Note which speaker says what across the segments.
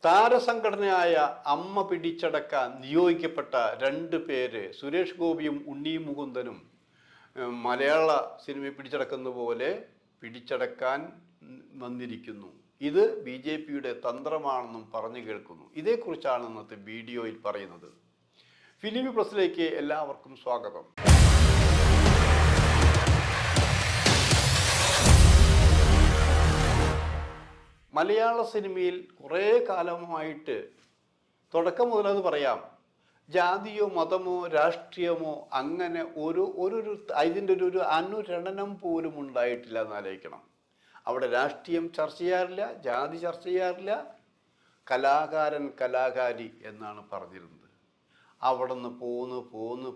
Speaker 1: താരസംഘടനയായ അമ്മ പിടിച്ചടക്കാൻ നിയോഗിക്കപ്പെട്ട രണ്ട് പേര് സുരേഷ് ഗോപിയും ഉണ്ണി മുകുന്ദനും മലയാള സിനിമയെ പിടിച്ചടക്കുന്ന പോലെ പിടിച്ചടക്കാൻ വന്നിരിക്കുന്നു. ഇത് BJPയുടെ തന്ത്രമാണെന്നും പറഞ്ഞു കേൾക്കുന്നു. ഇതേക്കുറിച്ചാണ് ഇന്നത്തെ വീഡിയോയിൽ പറയുന്നത്. ഫിലിമി പ്ലസിലേക്ക് എല്ലാവർക്കും സ്വാഗതം. മലയാള സിനിമയിൽ കുറേ കാലമായിട്ട് തുടക്കം മുതലത് പറയാം, ജാതിയോ മതമോ രാഷ്ട്രീയമോ അങ്ങനെ അതിൻ്റെ ഒരു അനുരണനം പോലും ഉണ്ടായിട്ടില്ല എന്നാലോചിക്കണം. അവിടെ രാഷ്ട്രീയം ചർച്ച ചെയ്യാറില്ല, ജാതി ചർച്ച ചെയ്യാറില്ല, കലാകാരൻ കലാകാരി എന്നാണ് പറഞ്ഞിരുന്നത്. അവിടെ നിന്ന്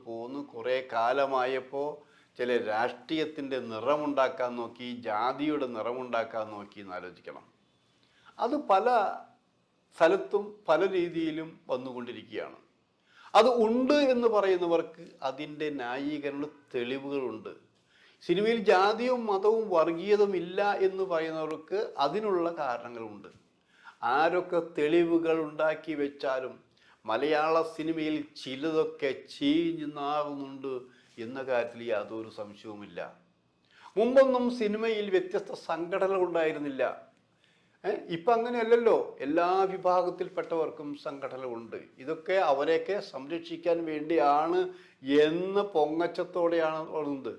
Speaker 1: പോന്ന് കുറേ കാലമായപ്പോൾ ചില രാഷ്ട്രീയത്തിൻ്റെ നിറമുണ്ടാക്കാൻ നോക്കി, ജാതിയുടെ നിറമുണ്ടാക്കാൻ നോക്കി എന്നാലോചിക്കണം. അത് പല സ്ഥലത്തും പല രീതിയിലും വന്നുകൊണ്ടിരിക്കുകയാണ്. അത് ഉണ്ട് എന്ന് പറയുന്നവർക്ക് അതിൻ്റെ ന്യായീകരണ തെളിവുകളുണ്ട്. സിനിമയിൽ ജാതിയും മതവും വർഗീയതയും ഇല്ല എന്ന് പറയുന്നവർക്ക് അതിനുള്ള കാരണങ്ങളുണ്ട്. ആരൊക്കെ തെളിവുകൾ ഉണ്ടാക്കി വെച്ചാലും മലയാള സിനിമയിൽ ചിലതൊക്കെ ചീഞ്ഞു നാറുന്നുണ്ട് എന്ന കാര്യത്തിൽ യാതൊരു സംശയവുമില്ല. മുമ്പൊന്നും സിനിമയിൽ വ്യത്യസ്ത സംഘടനകൾ ഉണ്ടായിരുന്നില്ല. ഇപ്പം അങ്ങനെയല്ലല്ലോ, എല്ലാ വിഭാഗത്തിൽപ്പെട്ടവർക്കും സംഘടനകളുണ്ട്. ഇതൊക്കെ അവരെയൊക്കെ സംരക്ഷിക്കാൻ വേണ്ടിയാണ് എന്ന് പൊങ്ങച്ചത്തോടെയാണ് പറയുന്നത്.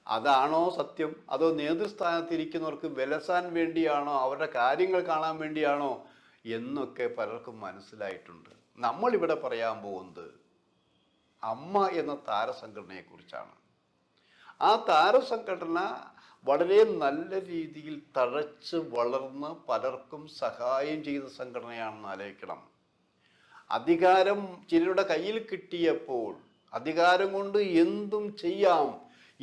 Speaker 1: അതാണോ സത്യം, അതോ നേതൃസ്ഥാനത്തിരിക്കുന്നവർക്ക് വിലസാൻ വേണ്ടിയാണോ, അവരുടെ കാര്യങ്ങൾ കാണാൻ വേണ്ടിയാണോ എന്നൊക്കെ പലർക്കും മനസ്സിലായിട്ടുണ്ട്. നമ്മളിവിടെ പറയാൻ പോകുന്നത് അമ്മ എന്ന താരസംഘടനയെക്കുറിച്ചാണ്. ആ താരസംഘടന വളരെ നല്ല രീതിയിൽ തഴച്ച് വളർന്ന് പലർക്കും സഹായം ചെയ്ത സംഘടനയാണെന്ന് ആലോചിക്കണം. അധികാരം ചിലരുടെ കയ്യിൽ കിട്ടിയപ്പോൾ അധികാരം കൊണ്ട് എന്തും ചെയ്യാം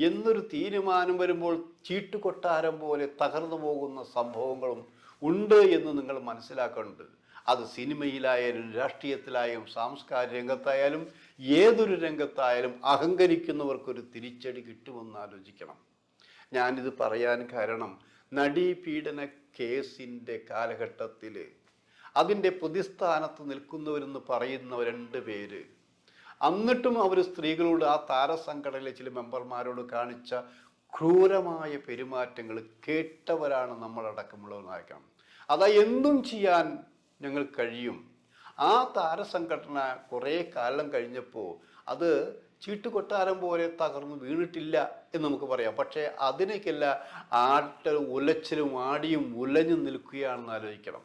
Speaker 1: എന്നൊരു തീരുമാനം വരുമ്പോൾ ചീട്ടുകൊട്ടാരം പോലെ തകർന്നു പോകുന്ന സംഭവങ്ങളും ഉണ്ട് എന്ന് നിങ്ങൾ മനസ്സിലാക്കുന്നുണ്ട്. അത് സിനിമയിലായാലും രാഷ്ട്രീയത്തിലായാലും സാംസ്കാരിക രംഗത്തായാലും ഏതൊരു രംഗത്തായാലും അഹങ്കരിക്കുന്നവർക്കൊരു തിരിച്ചടി കിട്ടുമെന്ന് ആലോചിക്കണം. ഞാനിത് പറയാൻ കാരണം, നടീപീഡന കേസിൻ്റെ കാലഘട്ടത്തിൽ അതിൻ്റെ പ്രതിസ്ഥാനത്ത് നിൽക്കുന്നവരെന്ന് പറയുന്ന രണ്ട് പേര്, എന്നിട്ടും അവർ സ്ത്രീകളോട്, ആ താരസംഘടനയിലെ ചില മെമ്പർമാരോട് കാണിച്ച ക്രൂരമായ പെരുമാറ്റങ്ങൾ കേട്ടവരാണ് നമ്മളടക്കമുള്ളവരായിരിക്കണം. അതാ എന്തും ചെയ്യാൻ ഞങ്ങൾ കഴിയും. ആ താരസംഘടന കുറേ കാലം കഴിഞ്ഞപ്പോൾ അത് ചീട്ടുകൊട്ടാരം പോലെ തകർന്നു വീണിട്ടില്ല എന്ന് നമുക്ക് പറയാം. പക്ഷേ അതിനേക്കല്ല ഉലച്ചിലും ആടിയും ഉലഞ്ഞു നിൽക്കുകയാണെന്ന് ആലോചിക്കണം.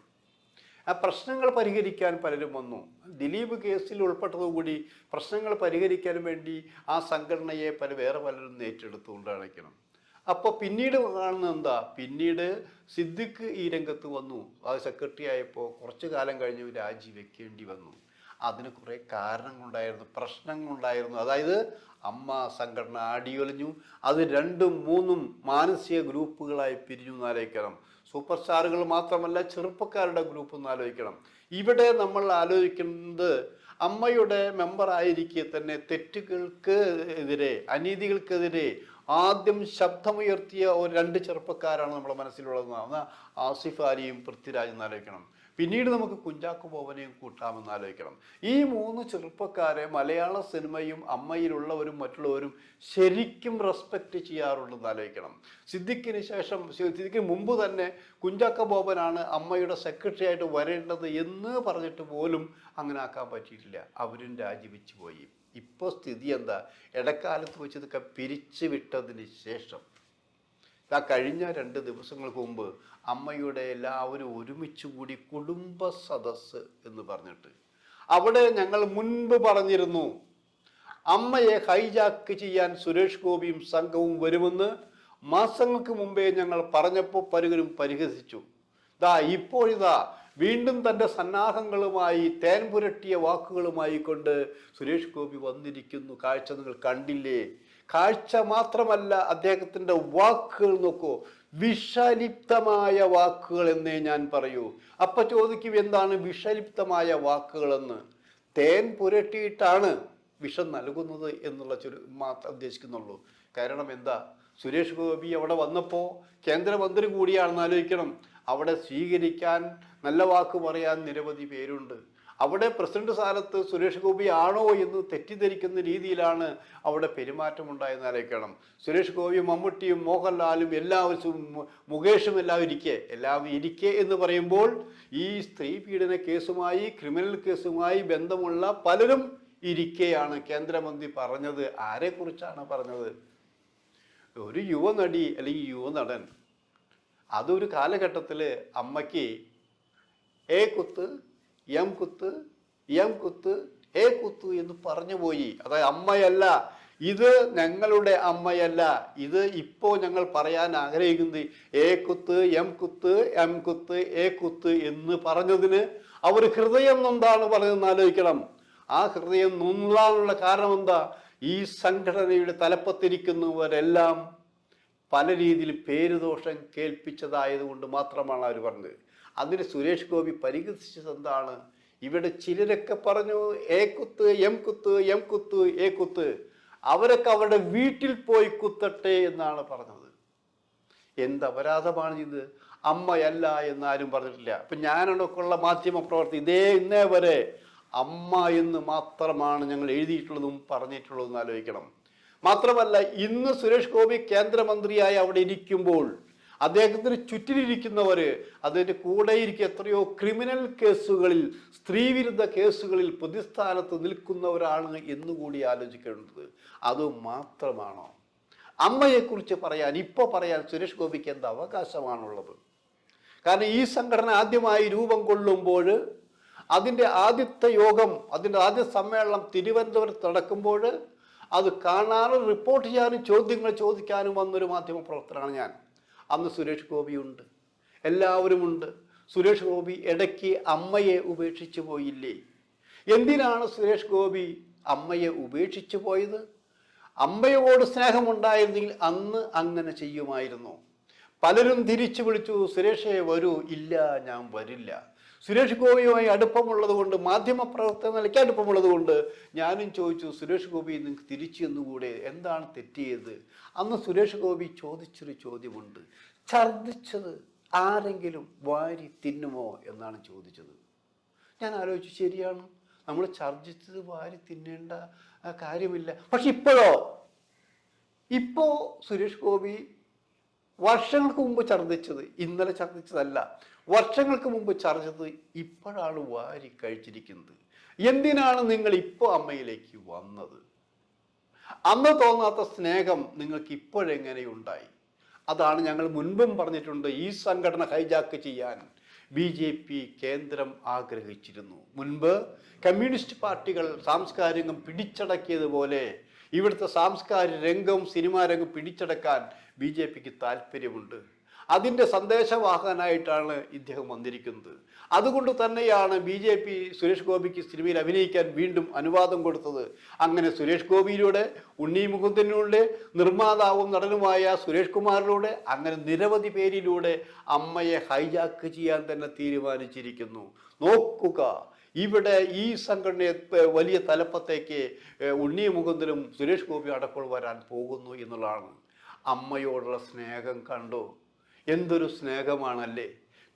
Speaker 1: ആ പ്രശ്നങ്ങൾ പരിഹരിക്കാൻ പലരും വന്നു. ദിലീപ് കേസിൽ ഉൾപ്പെട്ടതുകൂടി പ്രശ്നങ്ങൾ പരിഹരിക്കാൻ വേണ്ടി ആ സംഘടനയെ വേറെ പലരും ഏറ്റെടുത്തുകൊണ്ടാണിക്കണം. അപ്പോൾ പിന്നീട് കാണുന്നത് എന്താ, പിന്നീട് സിദ്ദിഖ് ഈ രംഗത്ത് വന്നു. അത് സെക്രട്ടറി ആയപ്പോൾ കുറച്ചു കാലം കഴിഞ്ഞ് രാജിവെക്കേണ്ടി വന്നു. അതിന് കുറേ കാരണങ്ങളുണ്ടായിരുന്നു, പ്രശ്നങ്ങളുണ്ടായിരുന്നു. അതായത് അമ്മ സംഘടന ആടിയൊലിഞ്ഞു. അത് 2ഉം 3ഉം മാനസിക ഗ്രൂപ്പുകളായി പിരിഞ്ഞു എന്നാലോചിക്കണം. സൂപ്പർ സ്റ്റാറുകൾ മാത്രമല്ല, ചെറുപ്പക്കാരുടെ ഗ്രൂപ്പ് എന്നാലോചിക്കണം. ഇവിടെ നമ്മൾ ആലോചിക്കുന്നത്, അമ്മയുടെ മെമ്പറായിരിക്കെ തന്നെ തെറ്റുകൾക്ക് എതിരെ, അനീതികൾക്കെതിരെ ആദ്യം ശബ്ദമുയർത്തിയ 2 ചെറുപ്പക്കാരാണ് നമ്മുടെ മനസ്സിലുള്ളത്. ആസിഫ് അലിയും പൃഥ്വിരാജും എന്നാലോചിക്കണം. പിന്നീട് നമുക്ക് കുഞ്ചാക്കോ ബോബനെയും കൂട്ടാമെന്ന് ആലോചിക്കണം. ഈ 3 ചെറുപ്പക്കാരെ മലയാള സിനിമയും അമ്മയിലുള്ളവരും മറ്റുള്ളവരും ശരിക്കും റെസ്പെക്റ്റ് ചെയ്യാറുണ്ടെന്ന് ആലോചിക്കണം. സിദ്ദിഖിന് മുമ്പ് തന്നെ കുഞ്ചാക്കോ ബോബനാണ് അമ്മയുടെ സെക്രട്ടറി ആയിട്ട് വരേണ്ടത് എന്ന് പറഞ്ഞിട്ട് പോലും അങ്ങനെ ആക്കാൻ പറ്റിയിട്ടില്ല. അവരും രാജിവെച്ച് പോയി. ഇപ്പോൾ സ്ഥിതി എന്താ, ഇടക്കാലത്ത് വെച്ച് ഇതൊക്കെ പിരിച്ചു വിട്ടതിന് ശേഷം കഴിഞ്ഞ 2 ദിവസങ്ങൾക്ക് മുമ്പ് അമ്മയുടെ എല്ലാവരും ഒരുമിച്ച് കൂടി കുടുംബ സദസ്സ് എന്ന് പറഞ്ഞിട്ട്, അവിടെ ഞങ്ങൾ മുൻപ് പറഞ്ഞിരുന്നു അമ്മയെ ഹൈജാക്ക് ചെയ്യാൻ സുരേഷ് ഗോപിയും സംഘവും വരുമെന്ന്. മാസങ്ങൾക്ക് മുമ്പേ ഞങ്ങൾ പറഞ്ഞപ്പോൾ പലരും പരിഹസിച്ചു. ഇപ്പോഴിതാ വീണ്ടും തൻ്റെ സന്നാഹങ്ങളുമായി, തേൻ പുരട്ടിയ വാക്കുകളുമായി കൊണ്ട് സുരേഷ് ഗോപി വന്നിരിക്കുന്നു. കാഴ്ച നിങ്ങൾ കണ്ടില്ലേ? കാഴ്ച മാത്രമല്ല, അദ്ദേഹത്തിൻ്റെ വാക്കുകൾ നോക്കൂ, വിഷലിപ്തമായ വാക്കുകൾ എന്നേ ഞാൻ പറയൂ. അപ്പൊ ചോദിക്കും, എന്താണ് വിഷലിപ്തമായ വാക്കുകളെന്ന്? തേൻ പുരട്ടിയിട്ടാണ് വിഷം നൽകുന്നത് എന്നുള്ള മാത്രം ഉദ്ദേശിക്കുന്നുള്ളൂ. കാരണം എന്താ, സുരേഷ് ഗോപി അവിടെ വന്നപ്പോൾ കേന്ദ്രമന്ത്രി കൂടിയാണെന്ന് ആലോചിക്കണം. അവിടെ സ്വീകരിക്കാൻ നല്ല വാക്ക് പറയാൻ നിരവധി പേരുണ്ട്. അവിടെ പ്രസിഡന്റ് സ്ഥാനത്ത് സുരേഷ് ഗോപി ആണോ എന്ന് തെറ്റിദ്ധരിക്കുന്ന രീതിയിലാണ് അവിടെ പെരുമാറ്റമുണ്ടായെന്ന് ആലോചിക്കണം. സുരേഷ് ഗോപിയും മമ്മൂട്ടിയും മോഹൻലാലും എല്ലാവരും മുകേഷും എല്ലാം ഇരിക്കെ എന്ന് പറയുമ്പോൾ ഈ സ്ത്രീ പീഡന കേസുമായി ക്രിമിനൽ കേസുമായി ബന്ധമുള്ള പലരും ഇരിക്കെയാണ് കേന്ദ്രമന്ത്രി പറഞ്ഞത്. ആരെക്കുറിച്ചാണ് പറഞ്ഞത്? ഒരു യുവനടി അല്ലെങ്കിൽ യുവനടൻ അതൊരു കാലഘട്ടത്തിൽ അമ്മയ്ക്ക് എ കുത്ത് എം കുത്ത് എം കുത്ത് എ കുത്ത് എന്ന് പറഞ്ഞു പോയി. അതായത് അമ്മയല്ല, ഇത് ഞങ്ങളുടെ അമ്മയല്ല, ഇത് ഇപ്പോൾ ഞങ്ങൾ പറയാൻ ആഗ്രഹിക്കുന്നത് എ കുത്ത് എം കുത്ത് എം കുത്ത് എ കുത്ത് എന്ന് പറഞ്ഞതിന് അവർ ഹൃദയം നൊന്താണ് പറഞ്ഞതെന്ന് ആലോചിക്കണം. ആ ഹൃദയം നൊന്താനുള്ള കാരണം എന്താ? ഈ സംഘടനയുടെ തലപ്പത്തിരിക്കുന്നവരെല്ലാം പല രീതിയിൽ പേരുദോഷം കേൾപ്പിച്ചതായതുകൊണ്ട് മാത്രമാണ് അവർ പറഞ്ഞത്. അതിന് സുരേഷ് ഗോപി പരിഹസിച്ചത് എന്താണ്? ഇവിടെ ചിലരൊക്കെ പറഞ്ഞു എ കുത്ത് എം കുത്ത് എം കുത്ത് എ കുത്ത്, അവരൊക്കെ അവരുടെ വീട്ടിൽ പോയി കുത്തട്ടെ എന്നാണ് പറഞ്ഞത്. എന്ത് അപരാധമാണ് ഇത്? അമ്മയല്ല എന്നാരും പറഞ്ഞിട്ടില്ല. അപ്പം ഞാനൊക്കെയുള്ള മാധ്യമ പ്രവർത്തി ഇന്നേ വരെ അമ്മ എന്ന് മാത്രമാണ് ഞങ്ങൾ എഴുതിയിട്ടുള്ളതും പറഞ്ഞിട്ടുള്ളതെന്ന് ആലോചിക്കണം. മാത്രമല്ല, ഇന്ന് സുരേഷ് ഗോപി കേന്ദ്രമന്ത്രിയായി അവിടെ ഇരിക്കുമ്പോൾ അദ്ദേഹത്തിന് ചുറ്റിലിരിക്കുന്നവർ, അതിൻ്റെ കൂടെ ഇരിക്കുക എത്രയോ ക്രിമിനൽ കേസുകളിൽ, സ്ത്രീവിരുദ്ധ കേസുകളിൽ പ്രതിസ്ഥാനത്ത് നിൽക്കുന്നവരാണ് എന്നുകൂടി ആലോചിക്കേണ്ടത്. അതുമാത്രമാണോ? അമ്മയെക്കുറിച്ച് പറയാൻ സുരേഷ് ഗോപിക്ക് എന്ത് അവകാശമാണുള്ളത്? കാരണം ഈ സംഘടന ആദ്യമായി രൂപം കൊള്ളുമ്പോൾ അതിൻ്റെ ആദ്യത്തെ യോഗം, അതിൻ്റെ ആദ്യ സമ്മേളനം തിരുവനന്തപുരത്ത് നടക്കുമ്പോൾ അത് കാണാനും റിപ്പോർട്ട് ചെയ്യാനും ചോദ്യങ്ങൾ ചോദിക്കാനും വന്നൊരു മാധ്യമ പ്രവർത്തകനാണ് ഞാൻ. അന്ന് സുരേഷ് ഗോപിയുണ്ട്, എല്ലാവരുമുണ്ട്. സുരേഷ് ഗോപി ഇടയ്ക്ക് അമ്മയെ ഉപേക്ഷിച്ചു പോയില്ലേ? എന്തിനാണ് സുരേഷ് ഗോപി അമ്മയെ ഉപേക്ഷിച്ചു പോയത്? അമ്മയോട് സ്നേഹമുണ്ടായിരുന്നെങ്കിൽ അന്ന് അങ്ങനെ ചെയ്യുമായിരുന്നു. പലരും തിരിച്ചു വിളിച്ചു, സുരേഷേ വരൂ. ഇല്ല, ഞാൻ വരില്ല. സുരേഷ് ഗോപിയുമായി അടുപ്പമുള്ളത് കൊണ്ട്, മാധ്യമപ്രവർത്തന നിലയ്ക്ക് അടുപ്പമുള്ളത് കൊണ്ട് ഞാനും ചോദിച്ചു, സുരേഷ് ഗോപി നിങ്ങൾക്ക് തിരിച്ചു എന്നുകൂടെ, എന്താണ് തെറ്റിയത്? അന്ന് സുരേഷ് ഗോപി ചോദിച്ചൊരു ചോദ്യമുണ്ട്, ഛർദ്ദിച്ചത് ആരെങ്കിലും വാരി തിന്നുമോ എന്നാണ് ചോദിച്ചത്. ഞാൻ ആലോചിച്ചു, ശരിയാണ്, നമ്മൾ ഛർദ്ദിച്ചത് വാരി തിന്നേണ്ട കാര്യമില്ല. പക്ഷെ ഇപ്പോൾ സുരേഷ് ഗോപി വർഷങ്ങൾക്ക് മുമ്പ് ഛർദ്ദിച്ചത്, ഇന്നലെ ഛർദ്ദിച്ചതല്ല, വർഷങ്ങൾക്ക് മുമ്പ് ഛർദ്ദിച്ചത് ഇപ്പോഴാണ് വാരി കഴിച്ചിരിക്കുന്നത്. എന്തിനാണ് നിങ്ങൾ ഇപ്പോൾ അമ്മയിലേക്ക് വന്നത്? അന്ന് തോന്നാത്ത സ്നേഹം നിങ്ങൾക്ക് ഇപ്പോഴെങ്ങനെയുണ്ടായി? അതാണ് ഞങ്ങൾ മുൻപും പറഞ്ഞിട്ടുണ്ട്. ഈ സംഘടന ഹൈജാക്ക് ചെയ്യാൻ BJP കേന്ദ്രം ആഗ്രഹിച്ചിരുന്നു. മുൻപ് കമ്മ്യൂണിസ്റ്റ് പാർട്ടികൾ സാംസ്കാരികം പിടിച്ചടക്കിയതുപോലെ ഇവിടുത്തെ സാംസ്കാരിക രംഗം, സിനിമാ രംഗം പിടിച്ചടക്കാൻ BJPക്ക് താല്പര്യമുണ്ട്. അതിൻ്റെ സന്ദേശവാഹകനായിട്ടാണ് ഇദ്ദേഹം വന്നിരിക്കുന്നത്. അതുകൊണ്ട് തന്നെയാണ് BJP സുരേഷ് ഗോപിക്ക് സിനിമയിൽ അഭിനയിക്കാൻ വീണ്ടും അനുവാദം കൊടുത്തത്. അങ്ങനെ സുരേഷ് ഗോപിയിലൂടെ, ഉണ്ണി മുകുന്ദനിലൂടെ, നിർമ്മാതാവും നടനുമായ സുരേഷ് കുമാറിലൂടെ, അങ്ങനെ നിരവധി പേരിലൂടെ അമ്മയെ ഹൈജാക്ക് ചെയ്യാൻ തന്നെ തീരുമാനിച്ചിരിക്കുന്നു. നോക്കുക, ഇവിടെ ഈ സംഘടനയെ വലിയ തലപ്പത്തേക്ക് ഉണ്ണി മുകുന്ദനും സുരേഷ് ഗോപി അടക്കം വരാൻ പോകുന്നു എന്നുള്ളതാണ്. അമ്മയോടുള്ള സ്നേഹം കണ്ടോ? എന്തൊരു സ്നേഹമാണല്ലേ!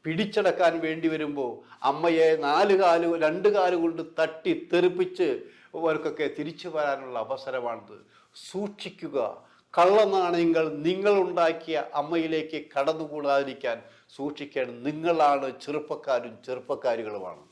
Speaker 1: പിടിച്ചടക്കാൻ വേണ്ടി വരുമ്പോൾ അമ്മയെ 2 കാല് കൊണ്ട് തട്ടി തെറിപ്പിച്ച് അവർക്കൊക്കെ തിരിച്ചു വരാനുള്ള അവസരമാണിത്. സൂക്ഷിക്കുക. കള്ളനാണയങ്ങൾ നിങ്ങളുണ്ടാക്കിയ അമ്മയിലേക്ക് കടന്നുകൂടാതിരിക്കാൻ സൂക്ഷിക്കേണ്ടത് നിങ്ങളാണ്, ചെറുപ്പക്കാരും ചെറുപ്പക്കാരികളുമാണ്.